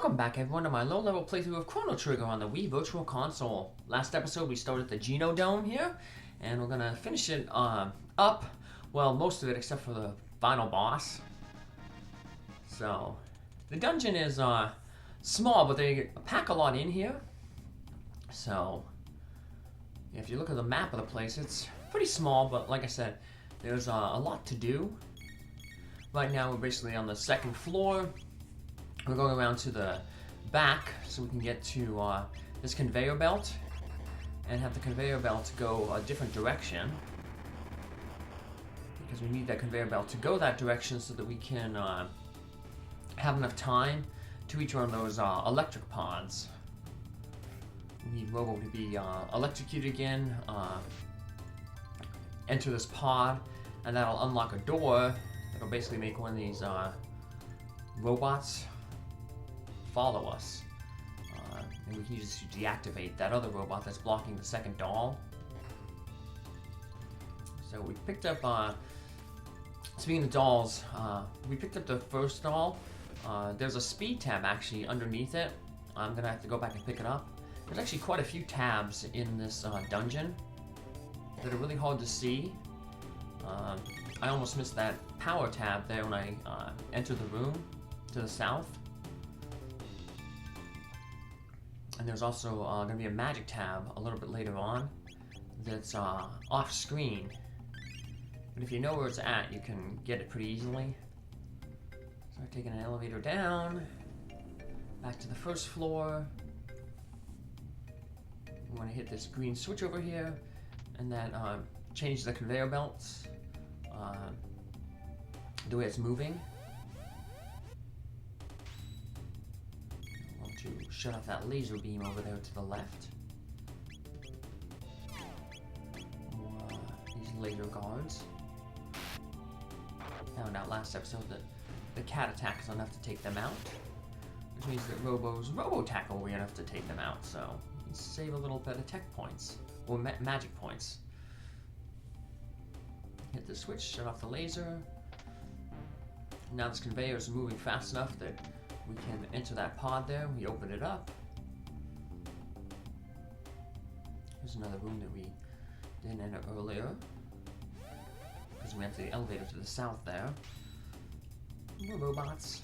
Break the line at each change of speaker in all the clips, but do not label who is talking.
Welcome back everyone to my low-level playthrough of Chrono Trigger on the Wii Virtual Console. Last episode we started the Geno Dome here, and we're gonna finish it up. Well, most of it except for the final boss. So, the dungeon is small, but they pack a lot in here. So, if you look at the map of the place, it's pretty small, but like I said, there's a lot to do. Right now we're basically on the second floor. We're going around to the back so we can get to this conveyor belt and have the conveyor belt go a different direction, because we need that conveyor belt to go that direction so that we can have enough time to reach one of those electric pods. We need Robo to be electrocuted again, enter this pod, and that'll unlock a door that'll basically make one of these robots follow us, and we can use it to deactivate that other robot that's blocking the second doll. So we picked up, speaking of dolls, we picked up the first doll. There's a speed tab actually underneath it. I'm gonna have to go back and pick it up. There's actually quite a few tabs in this dungeon that are really hard to see. I almost missed that power tab there when I entered the room to the south. And there's also going to be a magic tab a little bit later on that's off screen. But if you know where it's at, you can get it pretty easily. So we're taking an elevator down, back to the first floor. We want to hit this green switch over here, and then change the conveyor belts, the way it's moving. To shut off that laser beam over there to the left. These laser guards. Found out last episode that the cat attack is enough to take them out, which means that Robo's Robo tackle will be enough to take them out, so we can save a little bit of tech points, or magic points. Hit the switch, shut off the laser. Now this conveyor is moving fast enough that we can enter that pod there. We open it up. There's another room that we didn't enter earlier, because we entered the elevator to the south there. More robots.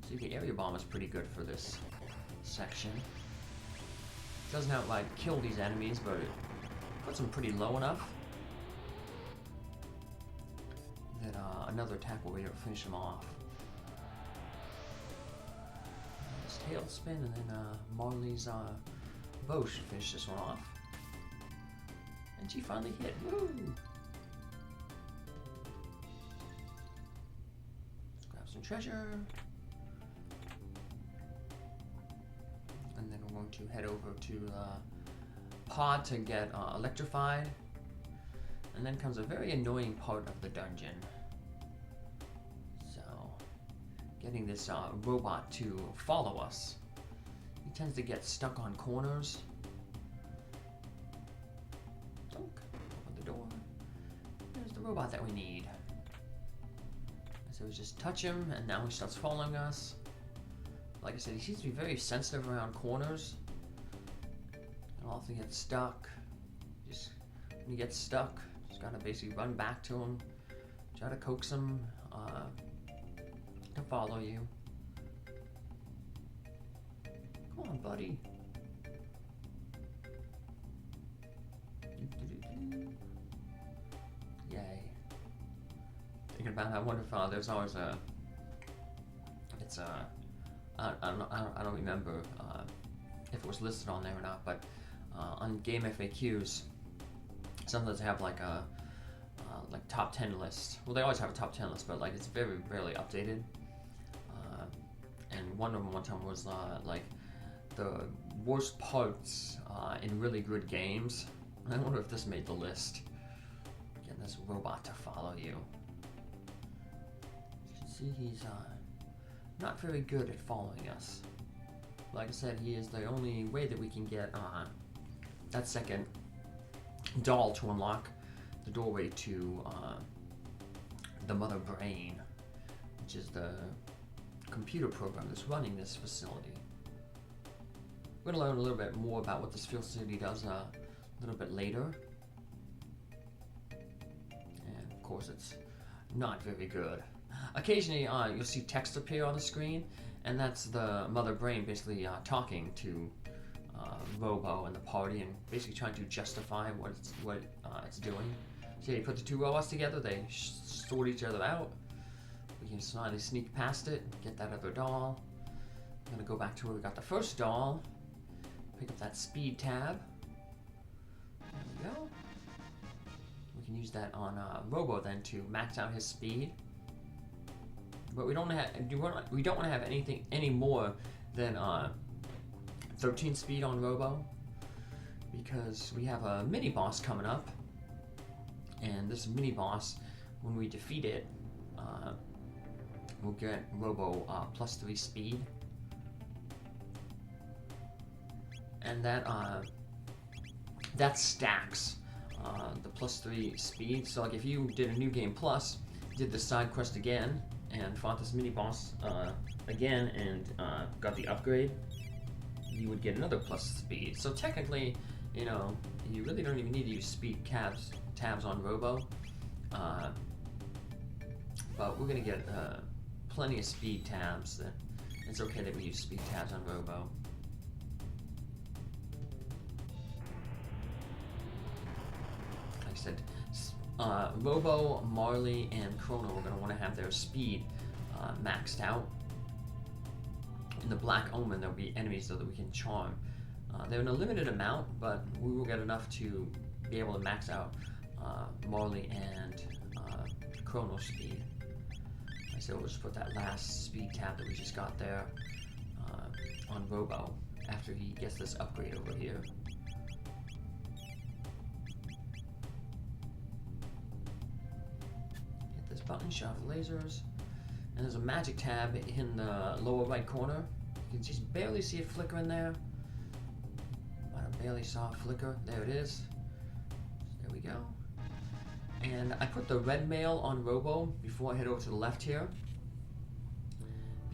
See, the area bomb is pretty good for this section. It doesn't outright kill these enemies, but it puts them pretty low enough that another attack will be able to finish them off. Tailspin, and then Marley's bow should finish this one off. And she finally hit. Woo! Let's grab some treasure. And then we're going to head over to the pod to get electrified. And then comes a very annoying part of the dungeon. Getting this robot to follow us. He tends to get stuck on corners. Dunk. Open the door. There's the robot that we need. So we just touch him, and now he starts following us. Like I said, he seems to be very sensitive around corners. And often gets stuck. Just when he gets stuck, just gotta basically run back to him. Try to coax him to follow you. Come on, buddy. Yay. Thinking about how wonderful, there's always a, it's a, I don't remember if it was listed on there or not, but on game FAQs, sometimes they have like a like top 10 list. Well, they always have a top 10 list, but like it's very rarely updated. And one of them one time was like the worst parts in really good games. I wonder if this made the list. Getting this robot to follow you. You can see he's not very good at following us. Like I said, he is the only way that we can get that second doll to unlock the doorway to the mother brain, which is the computer program that's running this facility. We're going to learn a little bit more about what this facility does a little bit later. And of course it's not very good. Occasionally you'll see text appear on the screen, and that's the mother brain basically talking to Robo and the party, and basically trying to justify what it's doing. So you put the two robots together, they sort each other out. We can slightly sneak past it, get that other doll. I'm gonna go back to where we got the first doll. Pick up that speed tab. There we go. We can use that on Robo then to max out his speed. But we don't want to have anything any more than 13 speed on Robo, because we have a mini boss coming up, and this mini boss, when we defeat it, we'll get Robo +3 speed. And that stacks the +3 speed. So like if you did a New Game Plus, did the side quest again, and fought this mini boss again, and got the upgrade, you would get another plus speed. So technically, you know, you really don't even need to use speed tabs on Robo. But we're gonna get plenty of speed tabs. It's okay that we use speed tabs on Robo. Said, Robo, Marley, and Chrono are going to want to have their speed maxed out. In the Black Omen, there'll be enemies though that we can charm. They're in a limited amount, but we will get enough to be able to max out Marley and Chrono speed. So we'll just put that last speed tab that we just got there on Robo after he gets this upgrade over here. Button, shot for lasers, and there's a magic tab in the lower right corner. You can just barely see it flicker in there. I barely saw it flicker. There it is. There we go. And I put the red mail on Robo before I head over to the left here,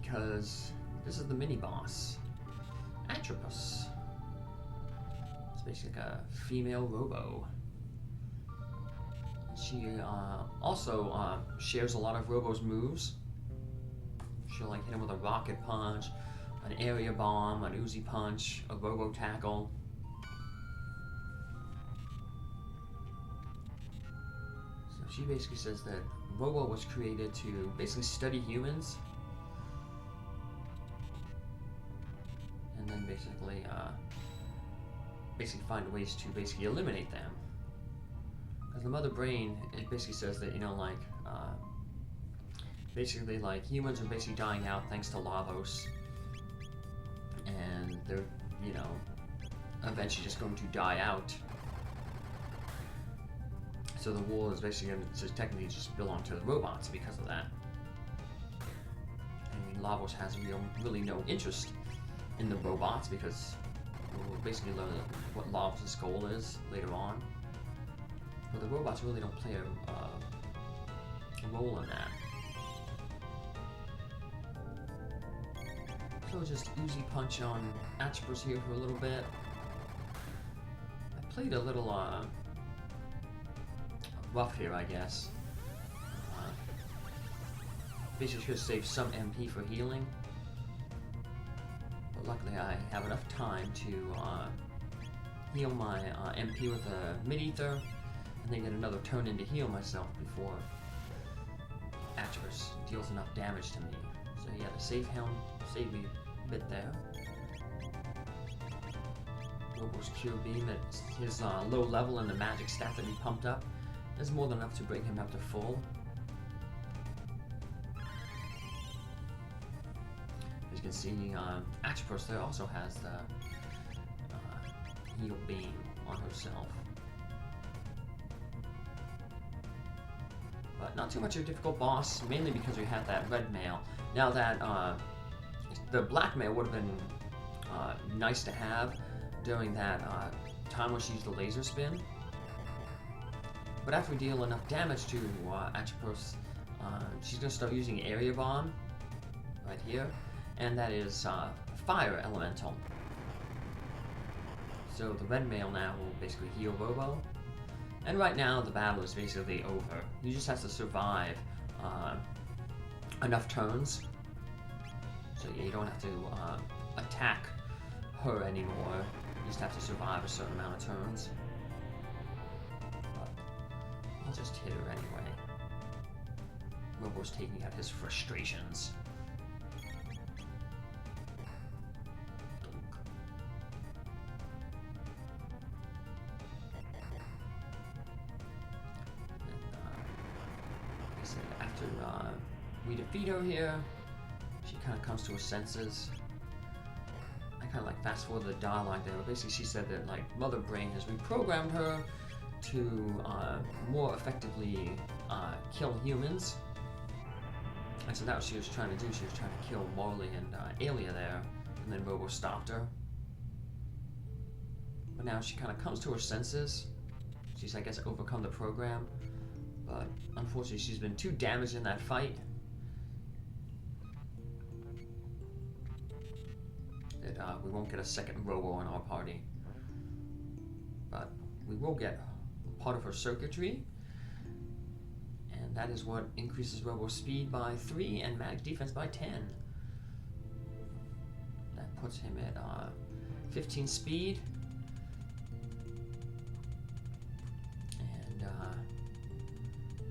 because this is the mini boss, Atropus. It's basically like a female Robo. She also shares a lot of Robo's moves. She'll like hit him with a rocket punch, an area bomb, an Uzi punch, a Robo tackle. So she basically says that Robo was created to basically study humans, and then basically find ways to basically eliminate them. The mother brain, it basically says that, you know, like, basically, like, humans are basically dying out thanks to Lavos, and they're, you know, eventually just going to die out. So the world is basically going to technically just belong to the robots because of that. I mean, Lavos has really no interest in the robots, because we'll basically learn what Lavos' goal is later on. But the robots really don't play a role in that. So just Uzi punch on Atropus here for a little bit. I played a little rough here, I guess. Basically should save some MP for healing. But luckily I have enough time to heal my MP with a mid-ether, and then get another turn in to heal myself before Atropus deals enough damage to me. So yeah, the save me a bit there. Robo's Cure Beam at his low level and the magic stat that he pumped up is more than enough to bring him up to full. As you can see, Atropus there also has the heal beam on herself. But not too much of a difficult boss, mainly because we had that red mail. Now that the black mail would have been nice to have during that time when she used the laser spin. But after we deal enough damage to Atropus, she's going to start using area bomb. right here, and that is Fire Elemental. So the red male now will basically heal Robo, and right now the battle is basically over. You just have to survive enough turns, so you don't have to attack her anymore. You just have to survive a certain amount of turns. But I'll just hit her anyway. Robo's taking out his frustrations. After we defeat her here, she kind of comes to her senses. I kind of like fast forward the dialogue there. Basically, she said that like Mother Brain has reprogrammed her to more effectively kill humans. And so that's what she was trying to do. She was trying to kill Marley and Alia there, and then Robo stopped her. But now she kind of comes to her senses. She's, I guess, overcome the program. But unfortunately, she's been too damaged in that fight that we won't get a second Robo in our party. But we will get part of her circuitry, and that is what increases Robo's speed by 3 and mag defense by 10. That puts him at 15 speed.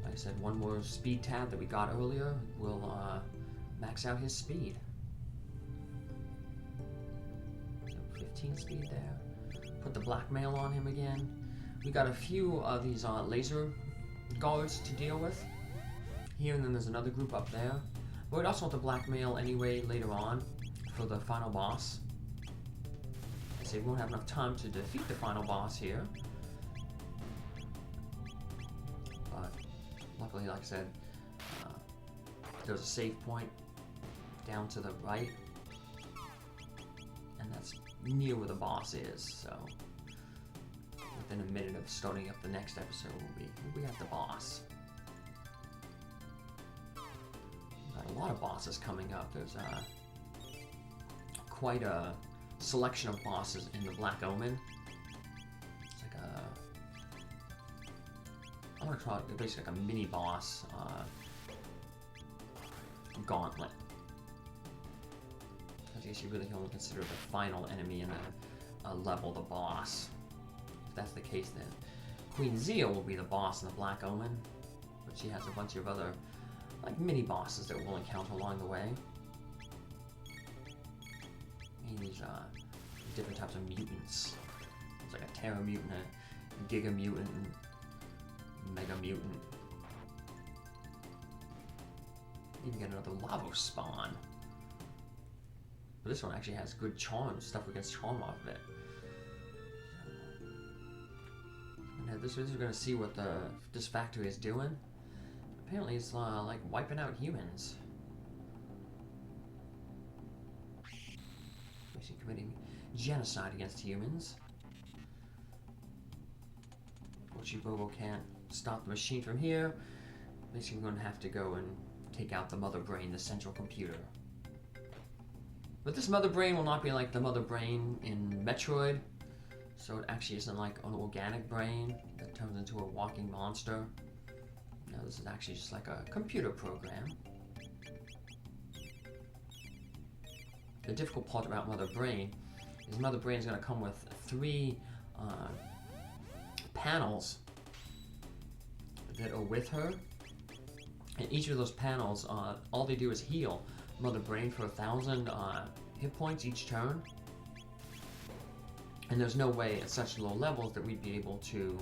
Like I said, one more speed tab that we got earlier will max out his speed. So 15 speed there. Put the blackmail on him again. We got a few of these laser guards to deal with here, and then there's another group up there. But we'd also want the blackmail anyway later on for the final boss. I say we won't have enough time to defeat the final boss here. Luckily, like I said, there's a save point down to the right, and that's near where the boss is, so within a minute of starting up the next episode, we'll be at the boss. We've got a lot of bosses coming up. There's quite a selection of bosses in the Black Omen. It's like I'm gonna try basically like a mini boss gauntlet. I guess you really can only consider the final enemy in a level the boss. If that's the case, then Queen Zia will be the boss in the Black Omen, but she has a bunch of other like mini bosses that we'll encounter along the way. And these different types of mutants. It's like a Terra mutant, a Giga mutant, Mega mutant. Even get another lava spawn. But this one actually has good charm, stuff against charm off of it. And this is going to see what this factory is doing. Apparently it's like wiping out humans. Basically committing genocide against humans. Unfortunately, Robo can't stop the machine from here. Basically, we're going to have to go and take out the mother brain, the central computer. But this mother brain will not be like the mother brain in Metroid. So it actually isn't like an organic brain that turns into a walking monster. No, this is actually just like a computer program. The difficult part about Mother Brain is Mother Brain is going to come with 3 panels that are with her. And each of those panels, all they do is heal Mother Brain for 1,000 hit points each turn. And there's no way at such low levels that we'd be able to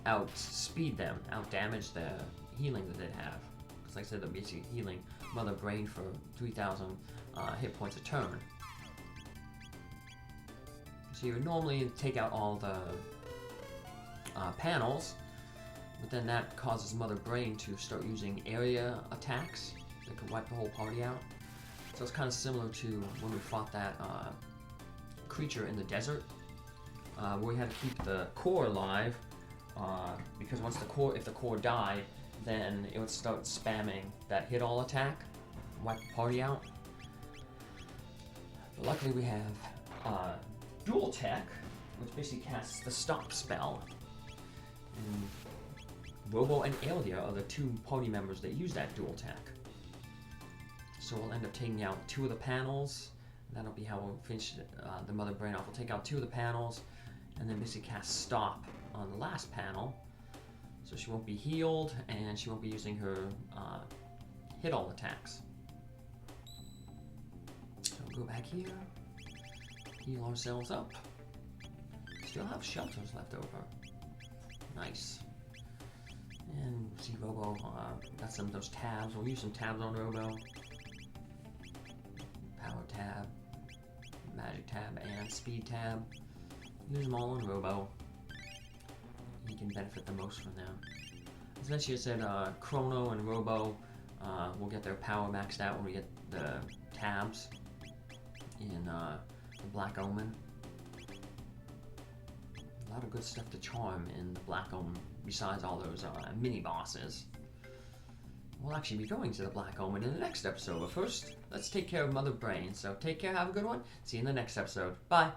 outspeed them, outdamage the healing that they have. Because like I said, they're basically healing Mother Brain for 3,000 hit points a turn. So you would normally take out all the panels, but then that causes Mother Brain to start using area attacks that could wipe the whole party out. So it's kind of similar to when we fought that creature in the desert, where we had to keep the core alive, because once if the core died, then it would start spamming that hit all attack. wipe the party out. But luckily we have Dual Tech, which basically casts the stop spell. And Robo and Aelia are the two party members that use that Dual Tech. So we'll end up taking out 2 of the panels. That'll be how we'll finish the Mother Brain off. We'll take out 2 of the panels, and then basically cast Stop on the last panel. So she won't be healed, and she won't be using her hit all attacks. So we'll go back here, heal ourselves up. Still have shelters left over. Nice. And see Robo got some of those tabs. We'll use some tabs on Robo. Power tab, magic tab, and speed tab. Use them all on Robo. He can benefit the most from them. Essentially, I said Chrono and Robo will get their power maxed out when we get the tabs in the Black Omen. A lot of good stuff to charm in the Black Omen, besides all those mini bosses. We'll actually be going to the Black Omen in the next episode, but first, let's take care of Mother Brain. So take care, have a good one, see you in the next episode. Bye!